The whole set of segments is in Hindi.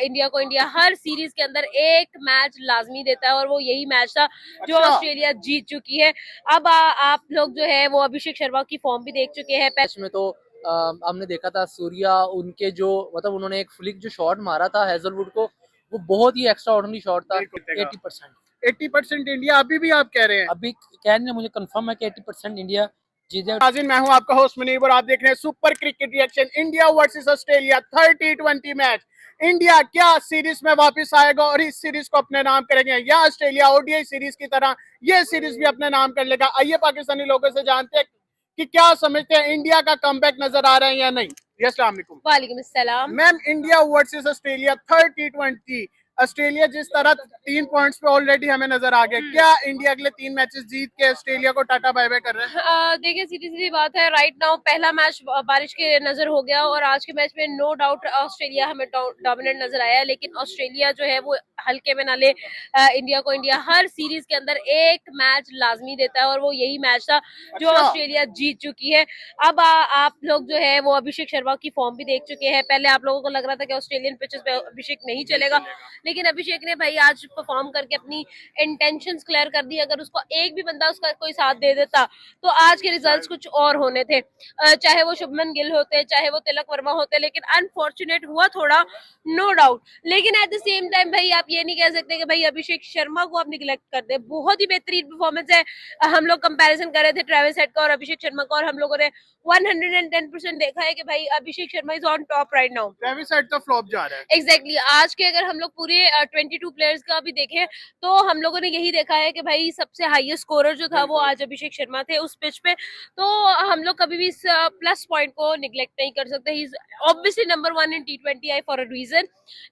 इंडिया को इंडिया हर सीरीज के अंदर एक मैच लाजमी देता है और वो यही मैच था जो ऑस्ट्रेलिया जीत चुकी है। अब आप लोग जो है वो अभिषेक शर्मा की फॉर्म भी देख चुके हैं। मैच में तो हमने देखा था सूर्या, उनके जो मतलब उन्होंने एक फ्लिक जो शॉट मारा था हेजलवुड को, वो बहुत ही एक्स्ट्रा ऑर्डिनरी शॉट था। 80% इंडिया अभी भी आप कह रहे हैं? अभी कह रहे हैं, मुझे कंफर्म है कि 80% इंडिया जीते। नाज़रीन, मैं हूं आपका होस्ट मुनीब और आप देख रहे हैं super cricket reaction. India versus Australia 30-20 match. India क्या सीरीज में वापस आएगा और इस सीरीज को अपने नाम करेंगे, या ऑस्ट्रेलिया ओडीआई सीरीज की तरह ये सीरीज भी अपने नाम कर लेगा? आइए पाकिस्तानी लोगों से जानते हैं कि क्या समझते हैं, इंडिया का कमबैक नजर आ रहा है या नहीं। अस्सलाम वालेकुम। वालेकुम अस्सलाम। Ma'am, India versus Australia 30-20, Australia जिस तरह 3 पॉइंट्स पे ऑलरेडी हमें नजर आ गया, क्या इंडिया अगले 3 मैचेस जीत के ऑस्ट्रेलिया को टाटा बाय बाय कर रहे हैं? देखिए सीधी सीधी बात है, राइट नाउ पहला मैच बारिश के नजर हो गया और आज के मैच में नो डाउट ऑस्ट्रेलिया हमें डोमिनेट नजर आया, लेकिन ऑस्ट्रेलिया जो है वो हल्के में ना ले। इंडिया को इंडिया हर सीरीज के अंदर एक मैच लाजमी देता है और वो यही मैच था जो ऑस्ट्रेलिया जीत चुकी है। अब आप लोग जो है वो अभिषेक शर्मा की फॉर्म भी देख चुके हैं। पहले आप लोगों को लग रहा था कि ऑस्ट्रेलियन पिचेस पे अभिषेक नहीं चलेगा, लेकिन अभिषेक ने भाई आज परफॉर्म करके अपनी इंटेंशंस क्लियर कर दी। अगर उसको एक भी बंदा उसका कोई साथ दे देता तो आज के रिजल्ट्स कुछ और होने थे। चाहे वो शुभमन गिल होते, चाहे वो तिलक वर्मा होते, लेकिन अनफॉर्चुनेट हुआ थोड़ा, नो डाउट। लेकिन एट द सेम टाइम भाई आप ये नहीं कह सकते कि भाई अभिषेक शर्मा को आप निगलेक्ट कर दे। बहुत ही बेहतरीन परफॉर्मेंस है। हम लोग कंपैरिजन कर रहे थे ट्रेविस हेड का और अभिषेक शर्मा का, और हम लोगों ने 110% देखा है कि भाई Abhishek Sharma is on top right now. Travis Head तो फ्लॉप जा रहा है। एग्जैक्टली आज के अगर हम लोग पूरे 22 प्लेयर्स का भी देखें तो हम लोगों ने यही देखा है कि भाई सबसे हाईएस्ट स्कोरर जो था वो आज अभिषेक शर्मा थे उस पिच पे। तो हम लोग कभी भी इस प्लस पॉइंट को निगलेक्ट नहीं कर सकते। He is obviously number 1 in T20I for a reason.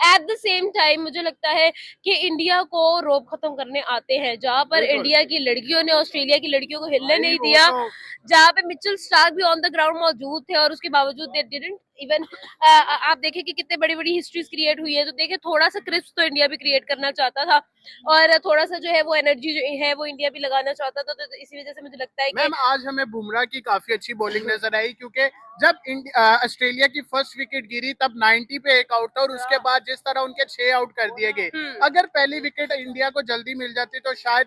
At the same time मुझे लगता है कि इंडिया को रोब खत्म करने आते हैं, जहां पर इंडिया की लड़कियों ने ऑस्ट्रेलिया की लड़कियों को हिलने नहीं दिया, जहाँ पे मिचेल स्टार्क भी ऑन द ग्राउंड मौजूद थे और उसके बावजूद दे डिडंट इवन। आप देखें कि कितने बड़ी बड़ी हिस्ट्रीज क्रिएट हुई है, तो देखें थोड़ा सा क्रिस्प तो इंडिया भी क्रिएट करना चाहता था और थोड़ा सा जो है वो एनर्जी जो है वो इंडिया भी लगाना चाहता था। तो इसी वजह से मुझे लगता है कि मैम आज हमें बुमराह की काफी अच्छी बॉलिंग नजर आई, क्योंकि जब ऑस्ट्रेलिया की फर्स्ट विकेट गिरी तब 90 पे एक आउट था और उसके बाद जिस तरह उनके 6 आउट कर दिए गए, अगर पहली विकेट इंडिया को जल्दी मिल जाती तो शायद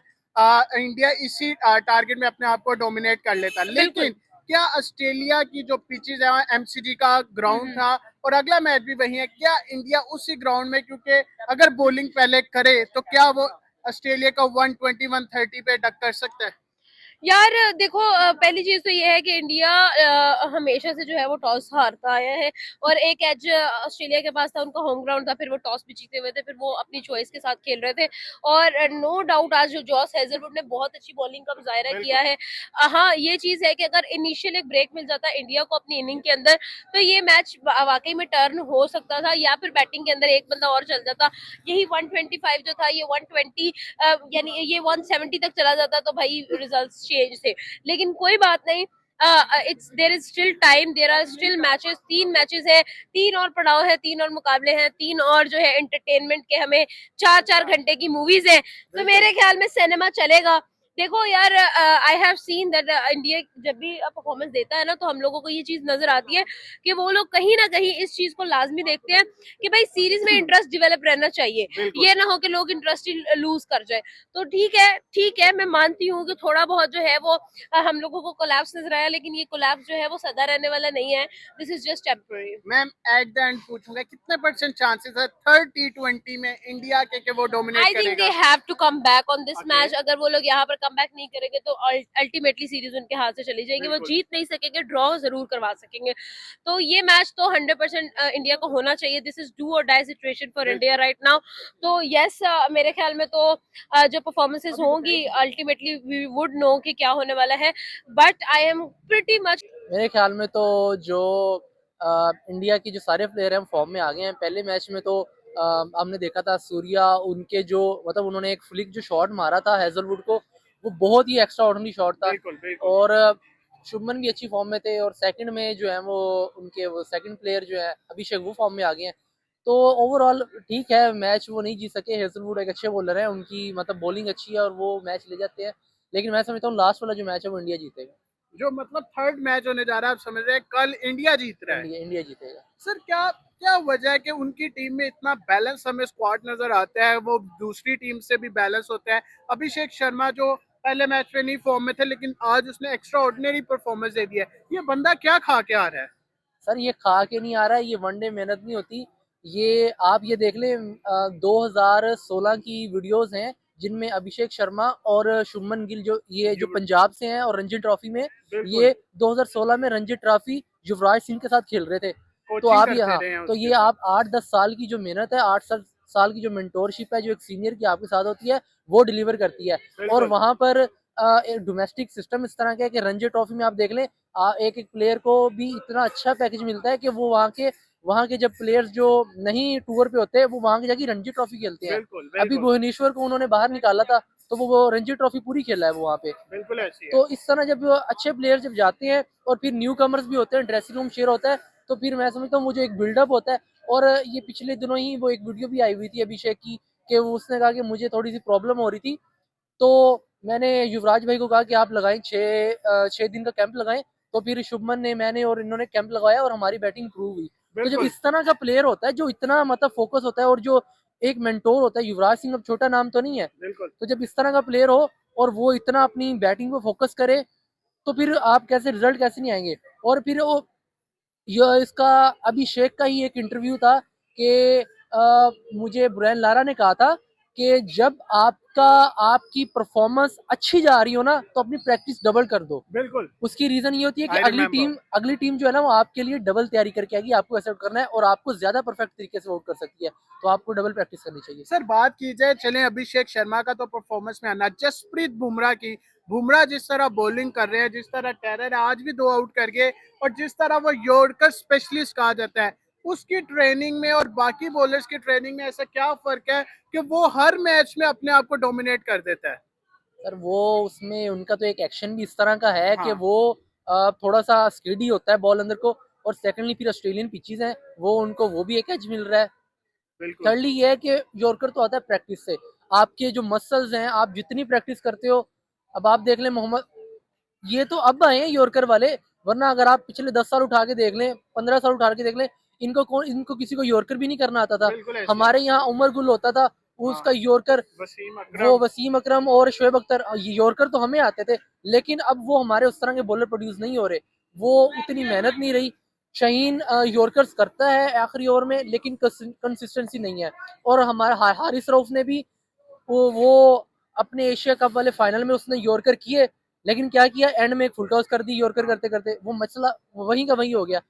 इंडिया इसी टारगेट में अपने आप को डोमिनेट कर लेता। लेकिन क्या ऑस्ट्रेलिया की जो पिचेज है एमसीजी का ग्राउंड था और अगला मैच भी वही है, क्या इंडिया उसी ग्राउंड में, क्योंकि अगर बॉलिंग पहले करे तो क्या वो ऑस्ट्रेलिया का 120-130 पे डक कर सकता है? यार देखो, पहली चीज तो ये है कि इंडिया हमेशा से जो है वो टॉस हारता आया है और एक एज ऑस्ट्रेलिया के पास था, उनका होम ग्राउंड था, फिर वो टॉस भी जीते हुए थे, फिर वो अपनी चॉइस के साथ खेल रहे थे। और नो डाउट आज जो जॉस हेजलवुड ने बहुत अच्छी बॉलिंग का मुजाहिरा किया है। हाँ ये चीज है कि अगर इनिशियल एक ब्रेक मिल जाता इंडिया को अपनी इनिंग के अंदर तो ये मैच वाकई में टर्न हो सकता था, या फिर बैटिंग के अंदर एक बंदा और चल जाता। यही 125 जो था ये 120 यानी ये 170 तक चला जाता तो भाई रिजल्ट चेंज थे। लेकिन कोई बात नहीं, it's there is still time, there are still matches. 3 matches है, 3 और पड़ाव है, 3 और मुकाबले हैं, 3 और जो है एंटरटेनमेंट के हमें 4-4 घंटे की मूवीज है, तो मेरे ख्याल में सिनेमा चलेगा। देखो यार, I have seen that India जब भी परफॉर्मेंस देता है ना तो हम लोगों को ये चीज नजर आती है कि वो लोग कहीं ना कहीं इस चीज को लाजमी देखते हैं कि भाई सीरीज में इंटरेस्ट डेवलप रहना चाहिए, ये ना हो कि लोग इंटरेस्ट ही लूज कर जाए। तो ठीक है, मैं मानती हूँ कि थोड़ा बहुत जो है वो हम लोगों को कोलैप्स नजर आया, लेकिन ये कोलैप्स जो है वो सदा रहने वाला नहीं है। This is just temporary. Ma'am at the end पूछूंगा, कितने परसेंट चांसेस है 30-20 में इंडिया के कि वो dominate I think they have to come back on this match. अगर वो लोग यहाँ पर कम बैक नहीं करेंगे तो अल्टीमेटली सीरीज उनके हाथ से चली जाएगी, वो जीत नहीं सकेंगे, ड्रॉ जरूर करवा सकेंगे। तो ये मैच तो 100% इंडिया को होना चाहिए। This is do or die situation for India right now. तो यस, मेरे ख्याल में तो जो परफॉर्मेंसेस होंगी अल्टीमेटली वी वुड नो कि क्या होने वाला है, but I am pretty much. मेरे ख्याल में तो जो इंडिया की जो सारे प्लेयर हैं फॉर्म में आ गए हैं। पहले मैच में तो हमने देखा था सूर्या, उनके जो मतलब उन्होंने एक फ्लिक जो शॉट मारा था हेजलवुड को, वो बहुत ही एक्स्ट्रा ऑर्डिनरी शॉट था। और शुभमन भी अच्छी फॉर्म में थे और सेकंड में जो है वो उनके वो सेकंड प्लेयर जो है अभिषेक, वो फॉर्म में आ गए हैं। तो ओवरऑल ठीक है, मैच वो नहीं जीत सके। हेजलवुड एक अच्छे बॉलर हैं, उनकी मतलब बॉलिंग अच्छी है और वो मैच ले जाते हैं, लेकिन मैं समझता हूँ लास्ट वाला जो मैच है वो इंडिया जीतेगा। जो मतलब थर्ड मैच होने जा रहा है, आप समझ रहे हैं कल इंडिया जीत रहा है। इंडिया जीतेगा। सर क्या क्या वजह है कि उनकी टीम में इतना बैलेंस हमें स्क्वाड नजर आता है, वो दूसरी टीम से भी बैलेंस होता है। अभिषेक शर्मा जो पहले मैच में नहीं फॉर्म में थे, लेकिन आज उसने एक्स्ट्रा ऑर्डिनरी परफॉर्मेंस दे दी है। ये बंदा क्या खा के आ रहा है? सर ये खा के नहीं आ रहा है, ये वनडे मेहनत नहीं होती। ये आप ये देख लें 2016 की वीडियोस हैं जिनमें अभिषेक शर्मा और शुभमन गिल जो ये जो पंजाब से हैं और रणजी ट्रॉफी में ये 2016 में रणजी ट्रॉफी युवराज सिंह के साथ खेल रहे थे। तो आप ये हाँ तो ये आप 8-10 साल की जो मेहनत है, 8 साल की जो मेंटोरशिप है जो एक सीनियर की आपके साथ होती है वो डिलीवर करती है। और वहां पर एक डोमेस्टिक सिस्टम इस तरह का है कि रणजी ट्रॉफी में आप देख लें एक एक प्लेयर को भी इतना अच्छा पैकेज मिलता है कि वो वहाँ के जब प्लेयर्स जो नहीं टूर पे होते हैं वो वहाँ की जाके रणजी ट्रॉफी खेलते हैं। अभी भुवनेश्वर को उन्होंने बाहर निकाला था तो वो रणजी ट्रॉफी पूरी खेला है वो वहाँ पे। बिल्कुल ऐसी है। तो इस तरह जब अच्छे प्लेयर जब जाते हैं और फिर न्यू कमर्स भी होते हैं, ड्रेसिंग रूम शेयर होता है, तो फिर मैं समझता हूँ वो जो एक बिल्डअप होता है। और ये पिछले दिनों ही वो एक वीडियो भी आई हुई थी अभिषेक की कि वो उसने कहा कि मुझे थोड़ी सी प्रॉब्लम हो रही थी, तो मैंने युवराज भाई को कहा कि आप लगाएं 6 दिन का कैंप लगाएं। तो फिर शुभमन ने मैंने और इन्होंने कैंप लगाया और हमारी बैटिंग इंप्रूव हुई। तो जब इस तरह का प्लेयर होता है जो इतना मतलब फोकस होता है और जो एक मेंटोर होता है, युवराज सिंह अब छोटा नाम तो नहीं है, तो जब इस तरह का प्लेयर हो और वो इतना अपनी बैटिंग पे फोकस करे तो फिर आप कैसे रिजल्ट कैसे नहीं आएंगे। और फिर वो ये इसका अभिषेक का ही एक इंटरव्यू था कि मुझे ब्रायन लारा ने कहा था कि जब आपकी परफॉर्मेंस अच्छी जा रही हो ना तो अपनी प्रैक्टिस डबल कर दो। बिल्कुल उसकी रीजन ये होती है कि I remember. अगली टीम जो है ना वो आपके लिए डबल तैयारी करके आएगी, आपको ऐसा करना है और आपको ज्यादा परफेक्ट तरीके से आउट कर सकती है, तो आपको डबल प्रैक्टिस करनी चाहिए। सर बात की जाए, चलें अभिषेक शर्मा का तो परफॉर्मेंस में आना, जसप्रीत बुमराह की, बुमराह जिस तरह बॉलिंग कर रहे हैं, जिस तरह टेरर है, आज भी 2 आउट कर गए, और जिस तरह वो यॉर्कर स्पेशलिस्ट कहा जाता है, उसकी ट्रेनिंग में और बाकी बॉलर्स की ट्रेनिंग में ऐसा क्या फर्क है कि वो हर मैच में अपने आप को डोमिनेट कर देता है? सर वो उसमें उनका तो एक एक्शन भी इस तरह का है कि हाँ। वो थोड़ा सा स्किडी होता है बॉल अंदर को। और सेकंडली फिर ऑस्ट्रेलियन पिचेस हैं वो उनको वो भी एक एज मिल रहा है। थर्डली ये है कि यॉर्कर तो आता है प्रैक्टिस से, आपके जो मसल्स हैं आप जितनी प्रैक्टिस करते हो। अब आप देख लें मोहम्मद, ये तो अब आए हैं यॉर्कर वाले, वरना अगर आप पिछले 10 साल उठा के देख लें, 15 साल उठा के देख लें, इनको किसी को यॉर्कर भी नहीं करना आता था। हमारे यहाँ उमर गुल होता था, उसका यॉर्कर वो वसीम अकरम और शोएब अख्तर, यॉर्कर तो हमें आते थे, लेकिन अब वो हमारे उस तरह के बॉलर प्रोड्यूस नहीं हो रहे, वो उतनी मेहनत नहीं रही। शाहीन यॉर्कर्स करता है आखिरी ओवर में लेकिन कंसिस्टेंसी नहीं है। और हमारा हारिस रऊफ ने भी वो अपने एशिया कप वाले फाइनल में उसने यॉर्कर किए, लेकिन क्या किया एंड में एक फुल टॉस कर दी यॉर्कर करते करते, वो मसला वहीं का वहीं हो गया।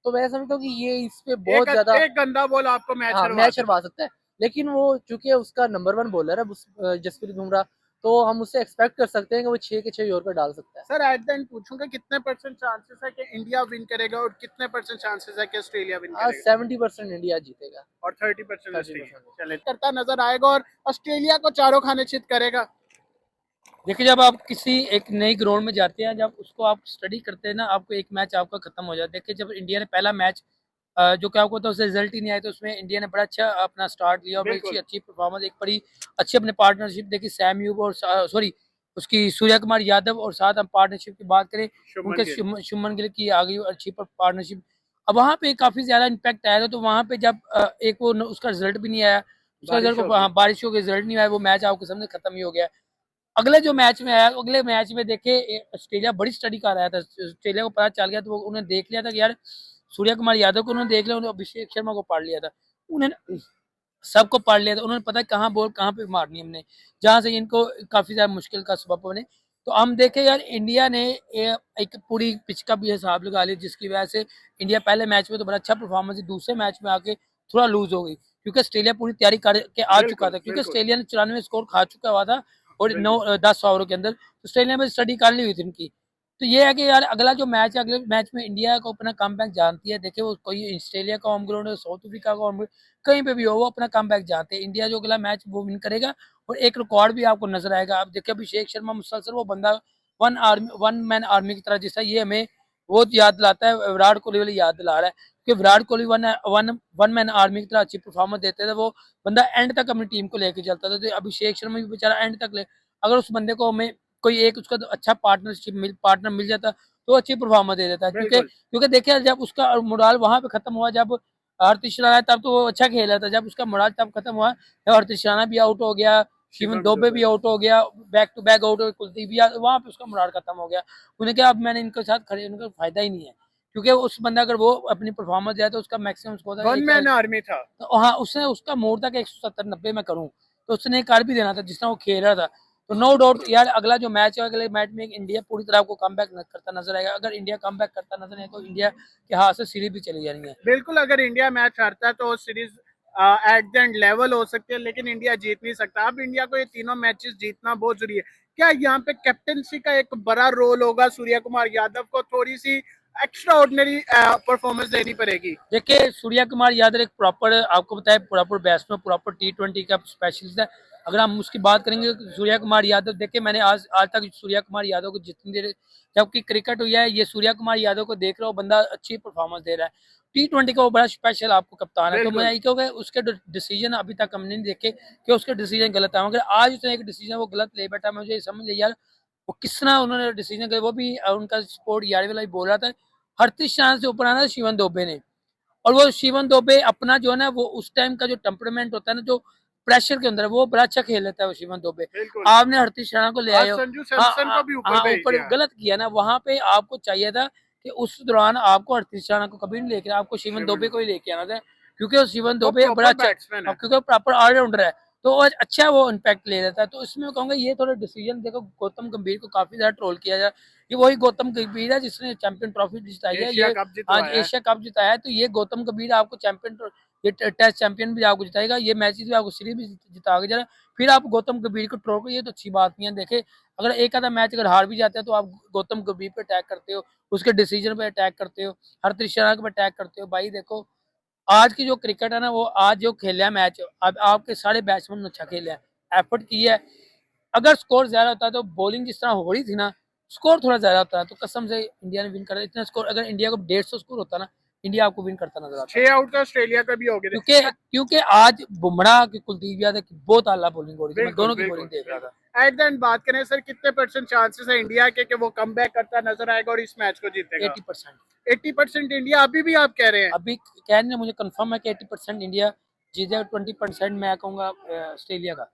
तो मैं समझता हूँ कि ये इस पे बहुत ज्यादा एक गंदा बॉल आपको मैच हरवा सकता है। लेकिन वो चूंकि उसका नंबर 1 बॉलर है जसप्रीत बुमराह, तो हम उससे एक्सपेक्ट कर सकते हैं कि वो 6 के 6 यॉर्कर डाल सकता है। सर एट द एंड पूछूंगा, कितने परसेंट चांसेस है कि इंडिया विन करेगा और कितने परसेंट चांसेस है कि ऑस्ट्रेलिया विन करेगा? 70% इंडिया जीतेगा और 30% 30%। ऑस्ट्रेलिया चले करता नजर आएगा और ऑस्ट्रेलिया को चारों खाने चित करेगा। देखिए, जब आप किसी एक नई ग्राउंड में जाते हैं, जब उसको आप स्टडी करते हैं ना, आपको एक मैच आपका खत्म हो जाता है। देखिए, जब इंडिया ने पहला मैच जो क्या हुआ था उससे रिजल्ट ही नहीं आया, तो उसमें इंडिया ने बड़ा अच्छा अपना स्टार्ट लिया और बड़ी अच्छी अच्छी परफॉर्मेंस, एक बड़ी अच्छी अपने पार्टनरशिप देखी सैम यूब और सॉरी उसकी सूर्य कुमार यादव, और साथ हम पार्टनरशिप की बात करें उनके शुभमन गिल की आ गई अच्छी पार्टनरशिप। अब वहाँ पे काफ़ी ज़्यादा इम्पैक्ट आया था, तो वहाँ पे जब एक वो उसका रिजल्ट भी नहीं आया, उसका रिजल्ट बारिशों के रिजल्ट नहीं आया, वो मैच आपके सामने खत्म ही हो गया। अगले जो मैच में आया, अगले मैच में देखे ऑस्ट्रेलिया बड़ी स्टडी कर रहा था, ऑस्ट्रेलिया को पता चल गया, तो उन्हें देख लिया था कि यार सूर्य कुमार यादव को उन्होंने देख लिया, उन्होंने अभिषेक शर्मा को पढ़ लिया था, उन्हें सबको पढ़ लिया था, उन्होंने पता कहाँ बॉल कहाँ पे मारनी है हमने, जहाँ से इनको काफ़ी ज़्यादा मुश्किल का सबब बने। तो हम देखें यार इंडिया ने एक पूरी पिच का भी हिसाब लगा लिया, जिसकी वजह से इंडिया पहले मैच में तो बड़ा अच्छा परफॉर्मेंस है, दूसरे मैच में आके थोड़ा लूज हो गई, क्योंकि ऑस्ट्रेलिया पूरी तैयारी करके आ चुका था, क्योंकि ऑस्ट्रेलिया ने 94 स्कोर खा चुका हुआ था और 10 ओवरों के अंदर, तो ऑस्ट्रेलिया में स्टडी कर ली हुई थी इनकी। तो ये है कि यार अगला जो मैच है, अगले मैच में इंडिया को अपना कमबैक जानती है। देखिए, वो कोई ऑस्ट्रेलिया का होम ग्राउंड है, साउथ अफ्रीका का होम ग्राउंड, कहीं पे भी हो, वो अपना कमबैक जानते हैं। इंडिया जो अगला मैच वो विन करेगा और एक रिकॉर्ड भी आपको नजर आएगा। आप देखिए अभिषेक शर्मा मुसलसल वो बंदा वन मैन आर्मी की तरह, जिसका ये हमें वो याद दिलाता है, विराट कोहली वाली याद दिला रहा है कि Virat Kohli one man army की तरह अच्छी परफॉर्मेंस देते थे, वो बंदा एंड तक अपनी टीम को लेके चलता था। तो अभिषेक शर्मा भी बेचारा एंड तक ले, अगर उस बंदे को हमें कोई एक उसका तो अच्छा पार्टनर मिल जाता, तो अच्छी परफॉर्मेंस दे देता है, क्योंकि बिल्कुल। क्योंकि देखिए जब उसका मोराल वहां पे खत्म हुआ, जब हरतिश राणा आया, तब तो वो अच्छा खेल रहा था, जब उसका मोराल तब खत्म हुआ जब हरतिश राणा भी आउट हो गया, शिवम दोबे भी आउट हो गया, बैक टू बैक आउट हो गया, कुलदीप भी वहां पे उसका मोराल खत्म हो गया। उन्हें क्या, अब मैंने इनके साथ खड़े, उनका फायदा ही नहीं है, क्योंकि उस बंदा अगर वो अपनी परफॉर्मेंस जाए तो उसका maximum score one man army था। तो हाँ, उसने उसका मोड था कि 170-90 में करूं, तो उसने कर भी देना था जिस तरह वो खेल रहा था। तो नो डाउट यार, अगला जो मैच है, अगले मैच में इंडिया पूरी तरह आपको कमबैक करता नजर आएगा। अगर इंडिया कमबैक करता नजर आए तो इंडिया के हाथ से सीरीज भी चली जानी है। बिल्कुल, अगर इंडिया मैच हारता है तो series at the end level हो सकती है, लेकिन इंडिया जीत नहीं सकता। अब इंडिया को ये तीनों मैचेस जीतना बहुत जरूरी है। क्या यहाँ पे कैप्टनसी का एक बड़ा रोल होगा? सूर्या कुमार यादव को थोड़ी सी एक्स्ट्रा ऑर्डिनरी परफॉर्मेंस देनी पड़ेगी। देखिए सूर्या कुमार यादव एक प्रॉपर, आपको बताया, प्रॉपर बैट्समैन, प्रॉपर T20 का स्पेशलिस्ट है। अगर हम उसकी बात करेंगे सूर्या कुमार यादव, देखिए मैंने आज आज तक सूर्या कुमार यादव को जितनी देर जबकि क्रिकेट हुई है, ये सूर्या कुमार यादव को देख रहा हो, बंदा अच्छी परफॉर्मेंस दे रहा है। T20 का वो बड़ा स्पेशल आपको कप्तान है, तो मैं यही कहूँगा उसके डिसीजन अभी तक हमने नहीं देखे कि उसके डिसीजन गलत है। मगर आज उसने एक डिसीजन वो गलत ले बैठा, मुझे समझ लिया यार वो किस तरह उन्होंने डिसीजन किया। वो भी उनका स्पोर्ट यार वाला भी बोल रहा था, हरतिश राणा से ऊपर आना शिवन दोबे ने, और वो शिवन दोबे अपना जो है ना, वो उस टाइम का जो टेम्परामेंट होता है ना, जो प्रेशर के अंदर है, वो बड़ा अच्छा खेल लेता है वो शिवन दोबे। आपने हरतिश राणा को ले आए हो, संजू हाँ सैमसन को भी ऊपर हाँ, भेज ऊपर दिया। गलत किया ना, वहां पे आपको चाहिए था कि उस दौरान आपको हरतिश राणा को कभी नहीं लेके, आपको शिवन दोबे को ही लेके आना था, क्योंकि वो शिवन दोबे बड़ा अच्छा, बैट्समैन है। क्योंकि प्रॉपर ऑलराउंडर है, तो वो अच्छा वो इम्पैक्ट ले लेता है। तो इसमें मैं कहूंगा ये थोड़ा डिसीजन, देखो गौतम गंभीर को काफी ज्यादा ट्रोल किया जाए, ये वही गौतम गंभीर है जिसने चैंपियन ट्रॉफी जिताई है, एशिया ये कप आज जितवाया है। एशिया कप जिताया है, तो ये गौतम गंभीर आपको चैंपियन, ये टेस्ट चैंपियन भी आपको जिताएगा, ये मैचेस भी आपको सीरीज भी जिता के जरा, फिर आप गौतम गंभीर को ट्रोल करो, ये तो अच्छी बात नहीं है। देखे अगर एक आधा मैच अगर हार भी जाते हैं तो आप गौतम गंभीर पे अटैक करते हो, उसके डिसीजन पे अटैक करते हो, हरतिश राणा पे अटैक करते हो। भाई देखो आज की जो क्रिकेट है ना, वो आज जो खेला है मैच, अब आपके सारे बैट्समैन अच्छा खेले हैं, एफर्ट किया है। अगर स्कोर ज्यादा होता है तो बॉलिंग जिस तरह हो रही थी ना, स्कोर थोड़ा ज्यादा होता है तो कसम से इंडिया ने विन करा। इतना स्कोर अगर इंडिया को 150 स्कोर होता ना, इंडिया आपको विन करता नजर आता। 6 आउट का ऑस्ट्रेलिया का भी हो गया। क्योंकि क्योंकि आज बुमराह की, कुलदीप यादव की बहुत आला बॉलिंग हो रही थी, मैं बिल्कुल दोनों की बिल्कुल बॉलिंग देख रहा था। एट द एंड बात करें सर, कितने परसेंट चांसेस है इंडिया के कि वो कम बैक करता नजर आएगा और इस मैच को जीतेगा? 80%। 80% इंडिया अभी भी आप कह रहे हैं? अभी कहने मुझे कंफर्म है कि 80% इंडिया जीतेगा, 20% मैं कहूँगा ऑस्ट्रेलिया का।